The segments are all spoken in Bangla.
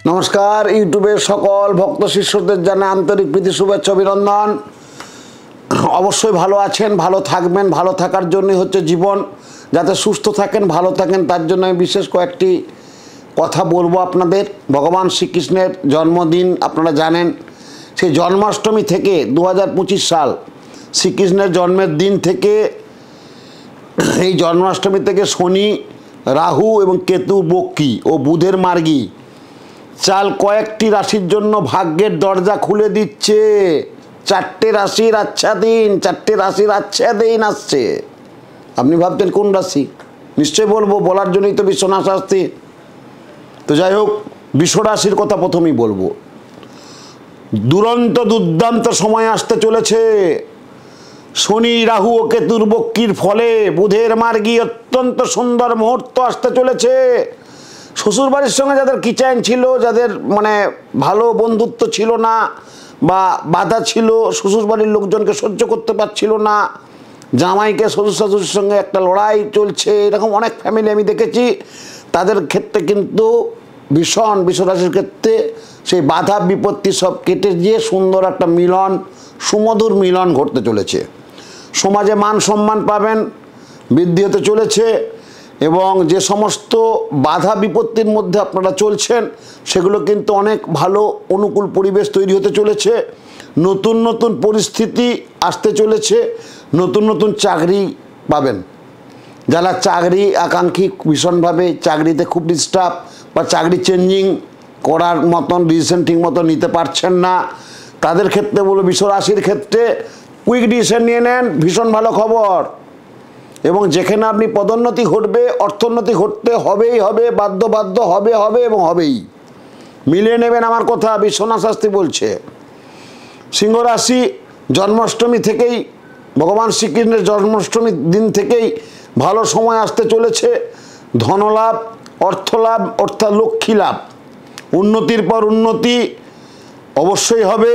नमस्कार यूट्यूबर सकल भक्त शिष्यদের জানাই आंतरिक প্রীতি শুভেচ্ছা অভিনন্দন। অবশ্যই ভালো আছেন, ভালো থাকবেন। ভালো থাকার জন্যই হচ্ছে জীবন। যাতে সুস্থ থাকেন, ভালো থাকেন, তার জন্য আমি বিশেষ কয়েকটি কথা বলবো আপনাদের। ভগবান শ্রীকৃষ্ণের জন্মদিন আপনারা জানেন। সেই জন্মাষ্টমী থেকে 2025 সাল শ্রীকৃষ্ণের জন্মের দিন থেকে এই জন্মাষ্টমী থেকে শনি, রাহু এবং কেতু বক্রী ও বুধের মার্গী চাল কয়েকটি রাশির জন্য ভাগ্যের দরজা খুলে দিচ্ছে। চারটে রাশির আচ্ছা দিন, চারটে রাশির আচ্ছা দিন আসছে। আপনি ভাবছেন কোন রাশি? নিশ্চয় বলবো, বলার জন্যই তো বিশ্বনাথ শাস্ত্রী। তো যাই হোক, বিশ্ব রাশির কথা প্রথমেই বলবো। দুরন্ত দুর্দান্ত সময় আসতে চলেছে। শনি, রাহু ও কেতুর বক্রীর ফলে বুধের মার্গী অত্যন্ত সুন্দর মুহূর্ত আসতে চলেছে। শ্বশুরবাড়ির সঙ্গে যাদের কিচাইন ছিল, যাদের মানে ভালো বন্ধুত্ব ছিল না বা বাধা ছিল, শ্বশুরবাড়ির লোকজনকে সহ্য করতে পারছিল না, জামাইকে শ্বশুর শাশুড়ির সঙ্গে একটা লড়াই চলছে, এরকম অনেক ফ্যামিলি আমি দেখেছি। তাদের ক্ষেত্রে কিন্তু ভীষণ বিশ্বরাশির ক্ষেত্রে সেই বাধা বিপত্তি সব কেটে গিয়ে সুন্দর একটা মিলন, সুমধুর মিলন ঘটতে চলেছে। সমাজে মান সম্মান পাবেন, বৃদ্ধি হতে চলেছে এবং যে সমস্ত বাধা বিপত্তির মধ্যে আপনারা চলছেন সেগুলো কিন্তু অনেক ভালো অনুকূল পরিবেশ তৈরি হতে চলেছে। নতুন নতুন পরিস্থিতি আসতে চলেছে, নতুন নতুন চাকরি পাবেন। যারা চাকরি আকাঙ্ক্ষী, ভীষণভাবে চাকরিতে খুব ডিস্টার্ব বা চাকরি চেঞ্জিং করার মতন ডিসিশন ঠিক মতো নিতে পারছেন না, তাদের ক্ষেত্রে বলো বিশ্ব রাশির ক্ষেত্রে কুইক ডিসিশন নিয়ে নেন, ভীষণ ভালো খবর। এবং যেখানে আপনি পদোন্নতি ঘটবে, অর্থোন্নতি ঘটতে হবেই হবে, বাধ্য হবে এবং হবেই। মিলিয়ে নেবেন আমার কথা, বিশ্বনাথ শাস্ত্রী বলছে। সিংহ রাশি জন্মাষ্টমী থেকেই, ভগবান শ্রীকৃষ্ণের জন্মাষ্টমীর দিন থেকেই ভালো সময় আসতে চলেছে। ধনলাভ, অর্থলাভ অর্থাৎ লক্ষ্মী লাভ, উন্নতির পর উন্নতি অবশ্যই হবে।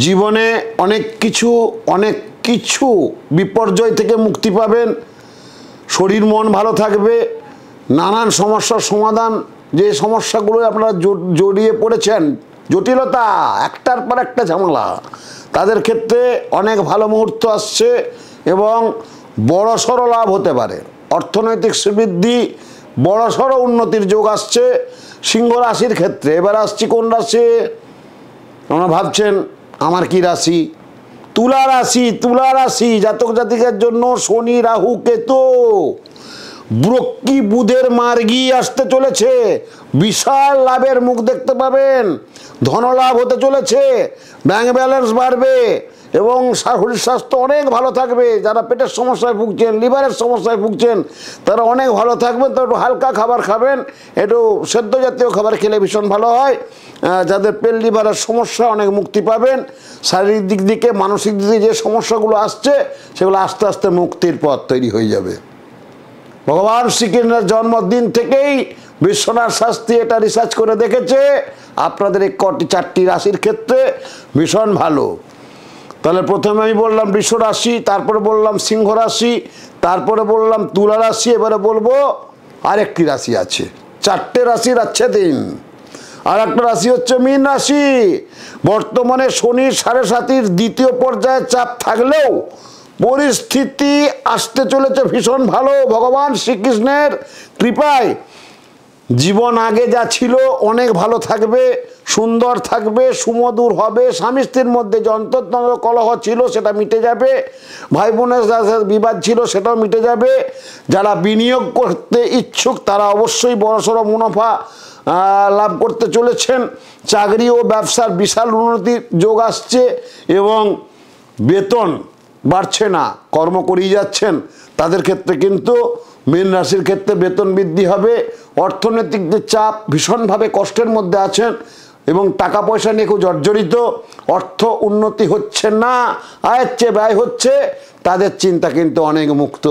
জীবনে অনেক কিছু বিপর্যয় থেকে মুক্তি পাবেন। শরীর মন ভালো থাকবে। নানান সমস্যার সমাধান, যে সমস্যাগুলো আপনারা জড়িয়ে পড়েছেন, জটিলতা, একটার পর একটা ঝামেলা, তাদের ক্ষেত্রে অনেক ভালো মুহূর্ত আসছে এবং বড়সড় লাভ হতে পারে। অর্থনৈতিক সমৃদ্ধি, বড়সড় উন্নতির যোগ আসছে সিংহ রাশির ক্ষেত্রে। এবার আসছি কোন রাশি? আপনারা ভাবছেন আমার কি রাশি? তুলা রাশি। তুলা রাশি জাতক জাতিকের জন্য শনি, রাহু, কেতু, বক্রী, বুধের মার্গী আসতে চলেছে। বিশাল লাভের মুখ দেখতে পাবেন। ধনলাভ হতে চলেছে, ব্যাংক ব্যালেন্স বাড়বে এবং শরীর স্বাস্থ্য অনেক ভালো থাকবে। যারা পেটের সমস্যায় ভুগছেন, লিভারের সমস্যায় ভুগছেন, তারা অনেক ভালো থাকবেন। তো একটু হালকা খাবার খাবেন, একটু সেদ্ধ জাতীয় খাবার খেলে ভীষণ ভালো হয়। যাদের পেট লিভারের সমস্যা, অনেক মুক্তি পাবেন। শারীরিক দিক থেকে, মানসিক দিক থেকে যে সমস্যাগুলো আসছে সেগুলো আস্তে আস্তে মুক্তির পথ তৈরি হয়ে যাবে। ভগবান শ্রীকৃষ্ণের জন্মদিন থেকেই বিশ্বনাথ শাস্ত্রী এটা রিসার্চ করে দেখেছে আপনাদের এই চারটি রাশির ক্ষেত্রে ভীষণ ভালো। তাহলে প্রথমে আমি বললাম বৃষ রাশি, তারপরে বললাম সিংহ রাশি, তারপরে বললাম তুলা রাশি। এবারে বলবো আরেকটি রাশি আছে। চারটে রাশির আচ্ছা দিন। আর একটা রাশি হচ্ছে মীন রাশি। বর্তমানে শনির 7.5 দ্বিতীয় পর্যায়ে চাপ থাকলেও পরিস্থিতি আসতে চলেছে ভীষণ ভালো ভগবান শ্রীকৃষ্ণের কৃপায়। জীবন আগে যা ছিল অনেক ভালো থাকবে, সুন্দর থাকবে, সুমধুর হবে। স্বামী স্ত্রীর মধ্যে যে অন্তর্তন্ত্র কলহ ছিল সেটা মিটে যাবে। ভাই বোনের বিবাদ ছিল সেটাও মিটে যাবে। যারা বিনিয়োগ করতে ইচ্ছুক তারা অবশ্যই বড়সড় মুনাফা লাভ করতে চলেছেন। চাকরি ও ব্যবসার বিশাল উন্নতির যোগ আসছে এবং বেতন বাড়ছে না, কর্ম করেই যাচ্ছেন, তাদের ক্ষেত্রে কিন্তু মীন রাশির ক্ষেত্রে বেতন বৃদ্ধি হবে। অর্থনৈতিক যে চাপ, ভীষণভাবে কষ্টের মধ্যে আছেন এবং টাকা পয়সা নিয়ে খুব জর্জরিত, অর্থ উন্নতি হচ্ছে না, আয়ের চেয়ে ব্যয় হচ্ছে, তাদের চিন্তা কিন্তু অনেক মুক্ত।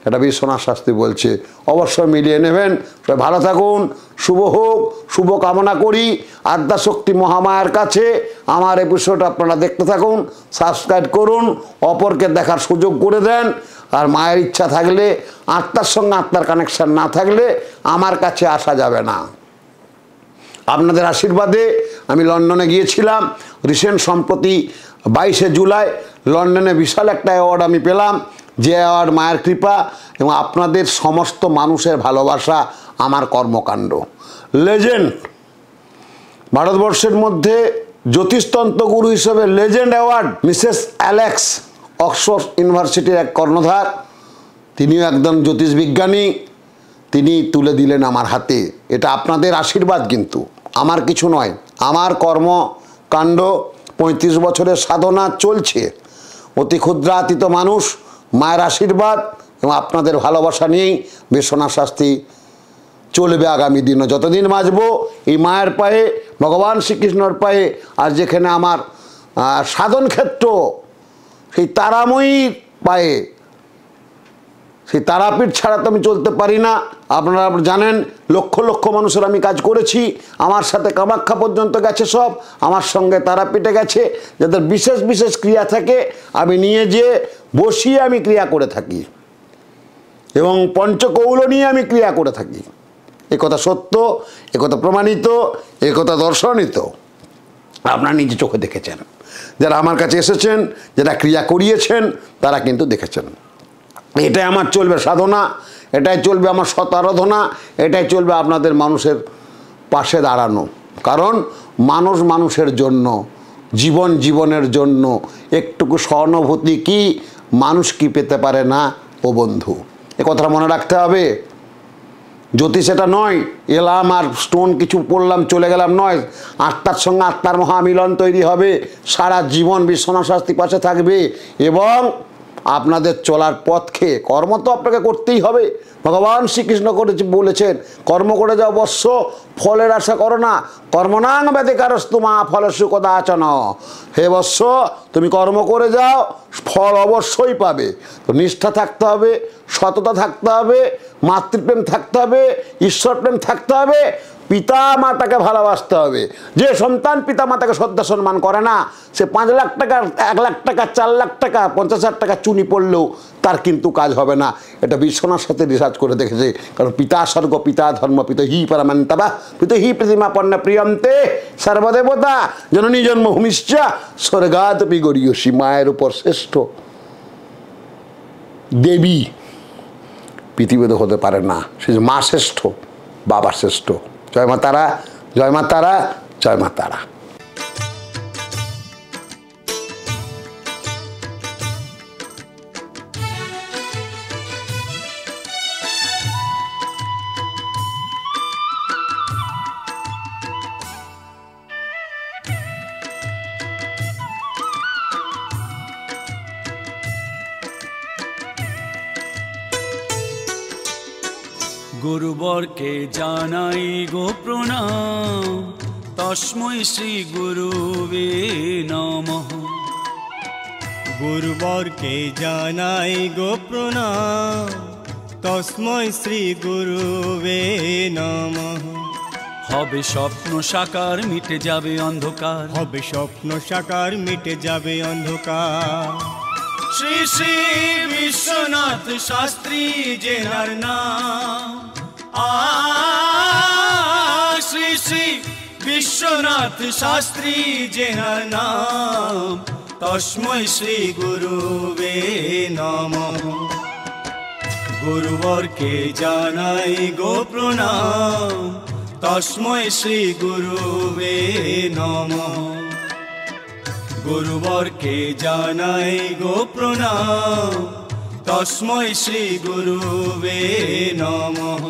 এটা বিশ্বনাথ শাস্ত্রী বলছে। অবশ্যই মিলিয়ে নেবেন। সবাই ভালো থাকুন, শুভ হোক, শুভ কামনা করি। আদ্যাশক্তি মহামায়ার কাছে আমার এপিসোড আপনারা দেখতে থাকুন, সাবস্ক্রাইব করুন, অপরকে দেখার সুযোগ করে দেন। আর মায়ের ইচ্ছা থাকলে, আত্মার সঙ্গে আত্মার কানেকশন না থাকলে আমার কাছে আসা যাবে না। আপনাদের আশীর্বাদে আমি লন্ডনে গিয়েছিলাম রিসেন্ট, সম্প্রতি 22শে জুলাই লন্ডনে বিশাল একটা অ্যাওয়ার্ড আমি পেলাম, যে অ্যাওয়ার্ড মায়ের কৃপা এবং আপনাদের সমস্ত মানুষের ভালোবাসা আমার কর্মকাণ্ড। লেজেন্ড, ভারতবর্ষের মধ্যে জ্যোতিষতন্ত্র গুরু হিসেবে legend award Mrs Alex, Oxford ইউনিভার্সিটির এক কর্ণধার, তিনিও একজন জ্যোতিষবিজ্ঞানী, তিনি তুলে দিলেন আমার হাতে। এটা আপনাদের আশীর্বাদ, কিন্তু আমার কিছু নয়। আমার কর্মকাণ্ড 35 বছরের সাধনা চলছে। অতি ক্ষুদ্রাতীত মানুষ, মায়ের আশীর্বাদ এবং আপনাদের ভালোবাসা নিয়েই বিশ্বনাথ শাস্ত্রী চলবে আগামী দিনও। যতদিন বাঁচব এই মায়ের পায়ে, ভগবান শ্রীকৃষ্ণর পায়ে, আর যেখানে আমার সাধন ক্ষেত্র সেই তারাময়ীর পায়ে, সেই তারাপীঠ ছাড়া তো আমি চলতে পারি না। আপনারা জানেন লক্ষ লক্ষ মানুষের আমি কাজ করেছি, আমার সাথে কামাখ্যা পর্যন্ত গেছে, সব আমার সঙ্গে তারাপীঠে গেছে। যাদের বিশেষ বিশেষ ক্রিয়া থাকে আমি নিয়ে যেয়ে বসিয়ে আমি ক্রিয়া করে থাকি এবং পঞ্চকৌল নিয়ে আমি ক্রিয়া করে থাকি। একথা সত্য, একথা প্রমাণিত, একথা দর্শনিত, আপনারা নিজে চোখে দেখেছেন। যারা আমার কাছে এসেছেন, যারা ক্রিয়া করিয়েছেন, তারা কিন্তু দেখেছেন। এটাই আমার চলবে সাধনা, এটাই চলবে আমার সৎ আরাধনা, এটাই চলবে আপনাদের মানুষের পাশে দাঁড়ানো। কারণ মানুষ মানুষের জন্য, জীবন জীবনের জন্য একটুকু সহানুভূতি কি মানুষ কি পেতে পারে না ও বন্ধু, এ কথাটা মনে রাখতে হবে। জ্যোতিষ এটা নয় এলাম আর স্টোন কিছু পড়লাম চলে গেলাম নয়, আত্মার সঙ্গে আত্মার মহামিলন তৈরি হবে, সারা জীবন বিশ্বনাথ শাস্ত্রী পাশে থাকবে এবং আপনাদের চলার পথকে, কর্ম তো আপনাকে করতেই হবে। ভগবান শ্রীকৃষ্ণ করেছে, বলেছেন কর্ম করে যাও বৎস, ফলের আশা করো না। কর্মনাং ব্যতিকারস্তু মা ফলেষু কদাচন। হে বৎস, তুমি কর্ম করে যাও, ফল অবশ্যই পাবে। তো নিষ্ঠা থাকতে হবে, সততা থাকতে হবে, মাতৃপ্রেম থাকতে হবে, ঈশ্বরপ্রেম থাকতে হবে, পিতা মাতাকে ভালোবাসতে হবে। যে সন্তান পিতা মাতাকে শ্রদ্ধা সম্মান করে না, সে 5 লাখ টাকা, 1 লাখ টাকা, 4 লাখ টাকা, 50,000 টাকা চুনি পড়লেও তার কিন্তু কাজ হবে না। এটা বিশ্বনাথ সাথে রিসার্চ করে দেখেছে। কারণ পিতা স্বর্গ, পিতা ধর্ম, পিত হি পরমান্তবা, পিত হি প্রতিমা পণ্য প্রিয়ন্তে সর্বদেবতা জননী জন্মভূমিশ্চ স্বর্গাদপি গরীয়সী। মায়ের উপর শ্রেষ্ঠ দেবী পৃথিবীতে হতে পারে না। সে যে মা শ্রেষ্ঠ, বাবা শ্রেষ্ঠ। জয় মা তারা, জয় মা তারা, জয় মা তারা। গুরুবরকে জানাই গো প্রণাম, তস্मै শ্রী গুরুবে নমঃ। গুরুবরকে জানাই গো প্রণাম, তস্मै শ্রী গুরুবে নমঃ। হবে স্বপ্ন সাকার, মিটে যাবে অন্ধকার, হবে স্বপ্ন সাকার, মিটে যাবে অন্ধকার। শ্রী শ্রী বিশ্বনাথ শাস্ত্রী জেনার নাম, শ্রী শ্রী বিশ্বনাথ শাস্ত্রী জেনার নাম, তস্मै শ্রী গুরুবে নমঃ। গুরুবরকে জানাই গো প্রণাম, তস্मै শ্রী গুরুবে নমঃ। গুরুবরকে জানাই গো প্রণাম, তস্मै শ্রী গুরুবে নমঃ।